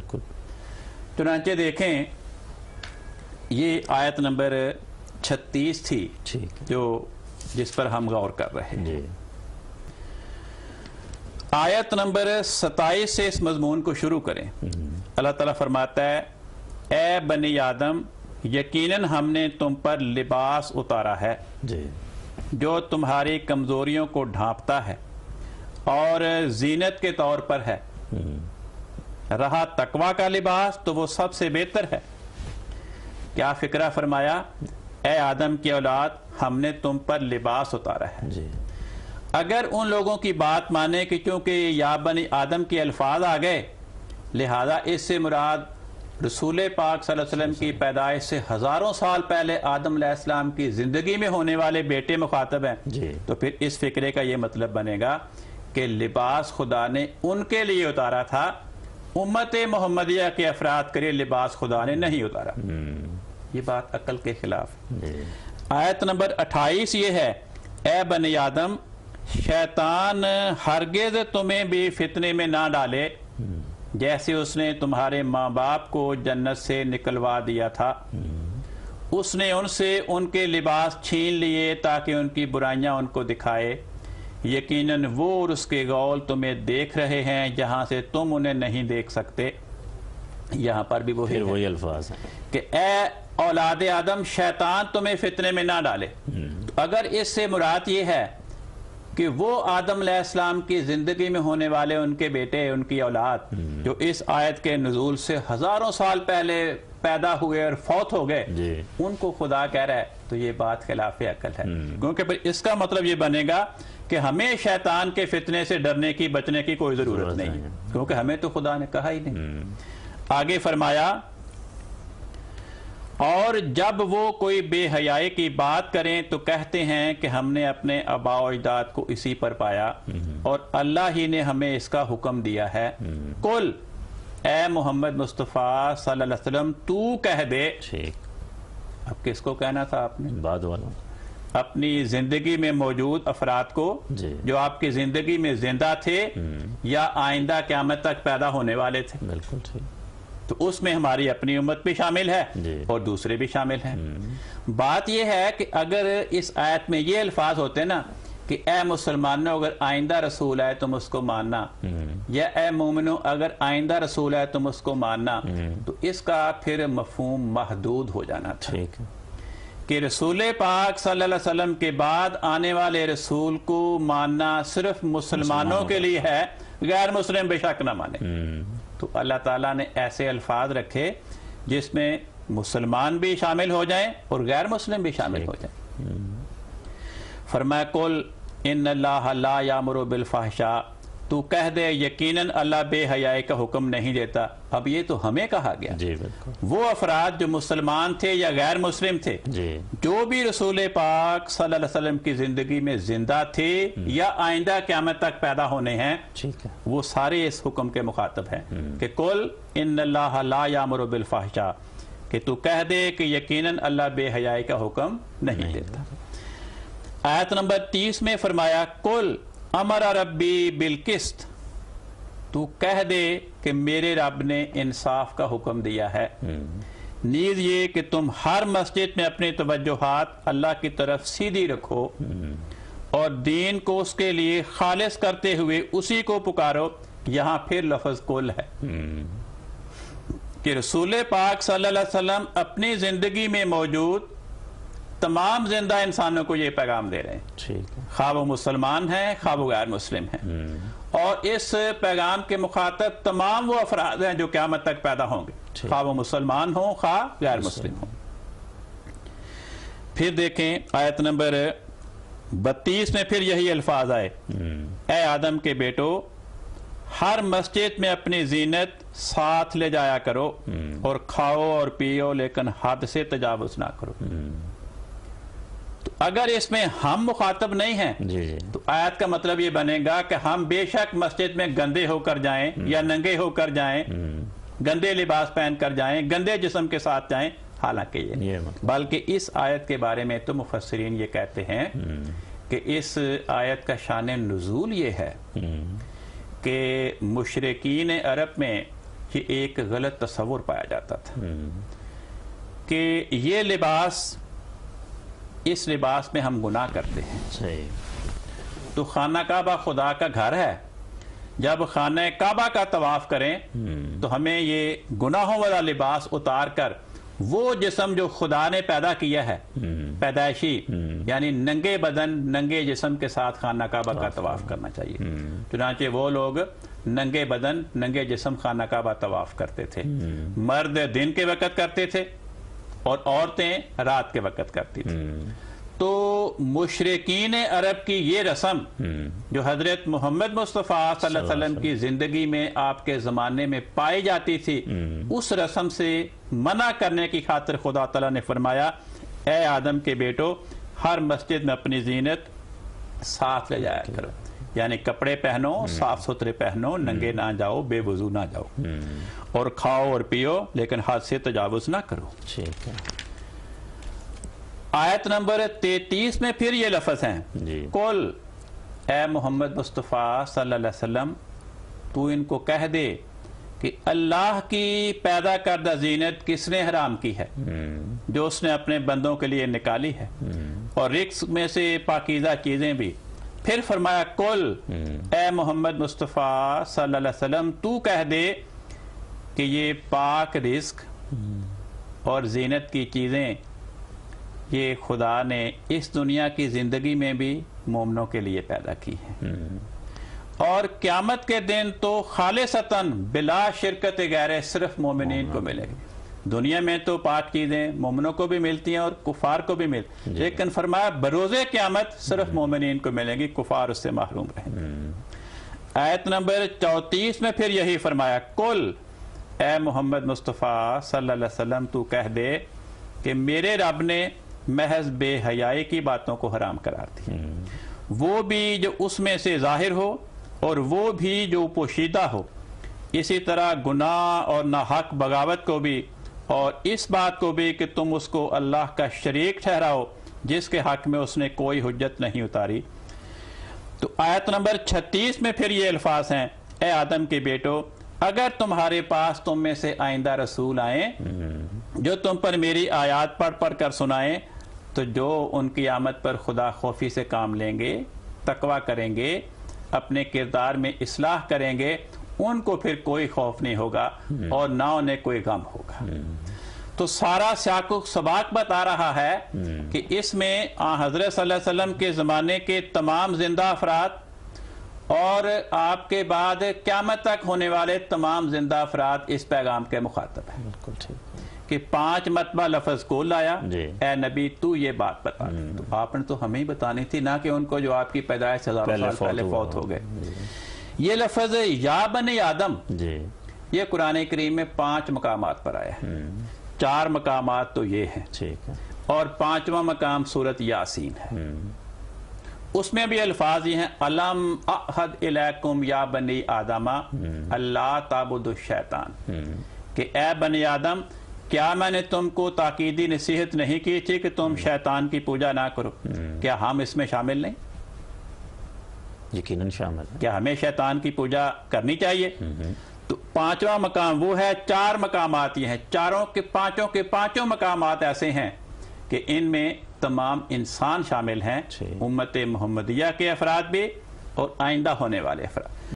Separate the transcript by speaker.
Speaker 1: بالکل.
Speaker 2: چنانچہ دیکھیں یہ آیت نمبر 36 تھی جس پر ہم غور کر رہے ہیں.
Speaker 1: جی.
Speaker 2: آیت نمبر 27 سے اس مضمون کو شروع کریں. اللہ تعالیٰ فرماتا ہے اے بنی آدم یقیناً ہم نے تم پر لباس اتارا ہے
Speaker 1: جی.
Speaker 2: جو تمہاری کمزوریوں کو ڈھانپتا ہے اور زینت کے طور پر ہے. رہا تقوی کا لباس تو وہ سب سے بہتر ہے. کیا فکرہ فرمایا اے آدم کی اولاد ہم نے تم پر لباس اتارا ہے.
Speaker 1: جی.
Speaker 2: اگر ان لوگوں کی بات مانے کہ چونکہ یا بنی آدم کے الفاظ آ گئے لہذا اس سے مراد رسول پاک صلی اللہ علیہ وسلم کی پیدائش سے ہزاروں سال پہلے آدم علیہ السلام کی زندگی میں ہونے والے بیٹے مخاطب ہیں
Speaker 1: جی.
Speaker 2: تو پھر اس فکرے کا یہ مطلب بنے گا کہ لباس خدا نے ان کے لیے اتارا تھا، امت محمدیہ کے افراد کے لیے لباس خدا نے نہیں اتارا. یہ بات عقل کے خلاف. آیت نمبر 28 یہ ہے اے بنی آدم شیطان ہرگز تمہیں بھی فتنے میں نہ ڈالے جیسے اس نے تمہارے ماں باپ کو جنت سے نکلوا دیا تھا. اس نے ان سے ان کے لباس چھین لیے تاکہ ان کی برائیاں ان کو دکھائے. یقیناً وہ اور اس کے غول تمہیں دیکھ رہے ہیں جہاں سے تم انہیں نہیں دیکھ سکتے. یہاں پر بھی وہی
Speaker 1: الفاظ ہیں
Speaker 2: کہ اے اولاد آدم شیطان تمہیں فتنے میں نہ ڈالے. تو اگر اس سے مراد یہ ہے کہ وہ آدم علیہ السلام کی زندگی میں ہونے والے ان کے بیٹے ان کی اولاد جو اس آیت کے نزول سے ہزاروں سال پہلے پیدا ہوئے اور فوت ہو گئے ان کو خدا کہہ رہا ہے تو یہ بات خلاف عقل ہے. کیونکہ پھر اس کا مطلب یہ بنے گا کہ ہمیں شیطان کے فتنے سے ڈرنے کی بچنے کی کوئی ضرورت نہیں کیونکہ ہمیں تو خدا نے کہا ہی نہیں. آگے فرمایا اور جب وہ کوئی بے حیائی کی بات کریں تو کہتے ہیں کہ ہم نے اپنے آباء و اجداد کو اسی پر پایا اور اللہ ہی نے ہمیں اس کا حکم دیا ہے. قل اے محمد مصطفیٰ صلی اللہ علیہ وسلم تو کہہ دے. اب کس کو کہنا تھا آپ نے؟
Speaker 1: بعد والوں.
Speaker 2: اپنی زندگی میں موجود افراد کو جو آپ کی زندگی میں زندہ تھے یا آئندہ قیامت تک پیدا ہونے والے تھے.
Speaker 1: بالکل ٹھیک.
Speaker 2: تو اس میں ہماری اپنی امت بھی شامل ہے اور دوسرے بھی شامل ہیں. بات یہ ہے کہ اگر اس آیت میں یہ الفاظ ہوتے نا کہ اے مسلمانوں اگر آئندہ رسول ہے تم اس کو ماننا یا اے مومنوں اگر آئندہ رسول ہے تم اس کو ماننا تو اس کا پھر مفہوم محدود ہو جانا تھا کہ رسول پاک صلی اللہ علیہ وسلم کے بعد آنے والے رسول کو ماننا صرف مسلمانوں کے لیے ہے، غیر مسلم بے شک نہ مانے. تو اللہ تعالیٰ نے ایسے الفاظ رکھے جس میں مسلمان بھی شامل ہو جائیں اور غیر مسلم بھی شامل ہو جائیں. فرمایا قل ان اللہ لا یامر بالفحشاء تو کہہ دے یقیناً اللہ بے حیائی کا حکم نہیں دیتا. اب یہ تو ہمیں کہا گیا وہ افراد جو مسلمان تھے یا غیر مسلم تھے جو بھی رسول پاک صلی اللہ علیہ وسلم کی زندگی میں زندہ تھے یا آئندہ قیامت تک پیدا ہونے ہیں وہ سارے اس حکم کے مخاطب ہیں کہ قل ان اللہ لا یامر بالفحشاء کہ تو کہہ دے کہ یقیناً اللہ بے حیائی کا حکم نہیں دیتا. آیت نمبر 30 میں فرمایا قل امر ربی بالقسط تو کہہ دے کہ میرے رب نے انصاف کا حکم دیا ہے. نیز یہ کہ تم ہر مسجد میں اپنی توجہات اللہ کی طرف سیدھی رکھو اور دین کو اس کے لیے خالص کرتے ہوئے اسی کو پکارو. یہاں پھر لفظ قل ہے کہ رسول پاک صلی اللہ علیہ وسلم اپنی زندگی میں موجود تمام زندہ انسانوں کو یہ پیغام دے رہے ہیں خواہ وہ مسلمان ہیں خواہ وہ غیر مسلم ہیں اور اس پیغام کے مخاطب تمام وہ افراد ہیں جو قیامت تک پیدا ہوں گے خواہ وہ مسلمان ہوں خواہ غیر مسلم ہوں. پھر دیکھیں آیت نمبر 32 میں پھر یہی الفاظ آئے اے آدم کے بیٹو ہر مسجد میں اپنی زینت ساتھ لے جایا کرو اور کھاؤ اور پیو لیکن حد سے تجاوز نہ کرو. اگر اس میں ہم مخاطب نہیں ہیں تو آیت کا مطلب یہ بنے گا کہ ہم بے شک مسجد میں گندے ہو کر جائیں یا ننگے ہو کر جائیں گندے لباس پہن کر جائیں گندے جسم کے ساتھ جائیں حالانکہ یہ بلکہ اس آیت کے بارے میں تو مفسرین یہ کہتے ہیں کہ اس آیت کا شان نزول یہ ہے کہ مشرکین عرب میں یہ ایک غلط تصور پایا جاتا تھا کہ یہ لباس، اس لباس میں ہم گناہ کرتے ہیں۔ تو خانہ کعبہ خدا کا گھر ہے، جب خانہ کعبہ کا طواف کریں تو ہمیں یہ گناہوں والا لباس اتار کر وہ جسم جو خدا نے پیدا کیا ہے پیدائشی، یعنی ننگے بدن ننگے جسم کے ساتھ خانہ کعبہ کا طواف کرنا چاہیے۔ چنانچہ وہ لوگ ننگے بدن ننگے جسم خانہ کعبہ طواف کرتے تھے، مرد دن کے وقت کرتے تھے اور عورتیں رات کے وقت کرتی تھیں۔ تو مشرکین عرب کی یہ رسم جو حضرت محمد مصطفیٰ صلی اللہ علیہ وسلم کی زندگی میں آپ کے زمانے میں پائی جاتی تھی، اس رسم سے منع کرنے کی خاطر خدا تعالیٰ نے فرمایا اے آدم کے بیٹو ہر مسجد میں اپنی زینت ساتھ لے جایا کرو، یعنی کپڑے پہنو، صاف ستھرے پہنو، ننگے نہ جاؤ، بے وضو نہ جاؤ، اور کھاؤ اور پیو لیکن حد سے تجاوز نہ کرو۔ آیت نمبر 33 میں پھر یہ لفظ ہیں قل اے محمد مصطفیٰ صلی اللہ علیہ وسلم تو ان کو کہہ دے کہ اللہ کی پیدا کردہ زینت کس نے حرام کی ہے، جو اس نے اپنے بندوں کے لیے نکالی ہے، اور رزق میں سے پاکیزہ چیزیں بھی۔ پھر فرمایا قل اے محمد مصطفیٰ صلی اللہ علیہ وسلم تو کہہ دے کہ یہ پاک رزق اور زینت کی چیزیں یہ خدا نے اس دنیا کی زندگی میں بھی مومنوں کے لیے پیدا کی ہیں، اور قیامت کے دن تو خالصتاً بلا شرکت غیر صرف مومنین کو ملے گی۔ دنیا میں تو پاک چیزیں مومنوں کو بھی ملتی ہیں اور کفار کو بھی ملتی ہیں، لیکن فرمایا بروز قیامت صرف مومنین کو ملیں گی، کفار اس سے محروم رہیں۔ آیت نمبر 34 میں پھر یہی فرمایا قل اے محمد مصطفیٰ صلی اللہ علیہ وسلم تو کہہ دے کہ میرے رب نے محض بے حیائی کی باتوں کو حرام قرار دی، وہ بھی جو اس میں سے ظاہر ہو اور وہ بھی جو پوشیدہ ہو، اسی طرح گناہ اور ناحق بغاوت کو بھی، اور اس بات کو بھی کہ تم اس کو اللہ کا شریک ٹھہراؤ جس کے حق میں اس نے کوئی حجت نہیں اتاری۔ تو آیت نمبر 36 میں پھر یہ الفاظ ہیں اے آدم کے بیٹو اگر تمہارے پاس تم میں سے آئندہ رسول آئیں جو تم پر میری آیات پڑھ کر سنائیں، تو جو ان کی آمد پر خدا خوفی سے کام لیں گے، تقوی کریں گے، اپنے کردار میں اصلاح کریں گے، ان کو پھر کوئی خوف نہیں ہوگا اور نہ انہیں کوئی غم ہوگا۔ تو سارا سیاق و سباق بتا رہا ہے کہ اس میں حضرت صلی اللہ علیہ وسلم کے زمانے کے تمام زندہ افراد اور آپ کے بعد قیامت تک ہونے والے تمام زندہ افراد اس پیغام کے مخاطب ہیں۔ بالکل ٹھیک کہ 5 مرتبہ لفظ کو لایا اے نبی تو یہ بات بتا دے، تو آپ نے تو ہمیں ہی بتانی تھی، نہ کہ ان کو جو آپ کی پیدائش ہزاروں سال پہلے فوت ہو گئے۔ یہ لفظ یا بنی آدم یہ قرآن کریم میں 5 مقامات پر آیا ہے، 4 مقامات تو یہ ہیں اور 5واں مقام سورۃ یاسین ہے۔ اس میں بھی الفاظ یہ ہیں الم اعہد الیکم یا بنی آدم اللہ تعبدوا الشیطان، کہ اے بنی آدم کیا میں نے تم کو تاکیدی نصیحت نہیں کی تھی کہ تم شیطان کی پوجا نہ کرو؟ کیا ہم اس میں شامل نہیں؟
Speaker 1: یقیناً شامل ہے۔
Speaker 2: کیا ہمیں شیطان کی پوجا کرنی چاہیے؟ تو 5واں مقام وہ ہے، 4 مقامات یہ ہیں، 5 مقامات ایسے ہیں کہ ان میں تمام انسان شامل ہیں، امت محمدیہ کے افراد بھی اور آئندہ ہونے والے افراد۔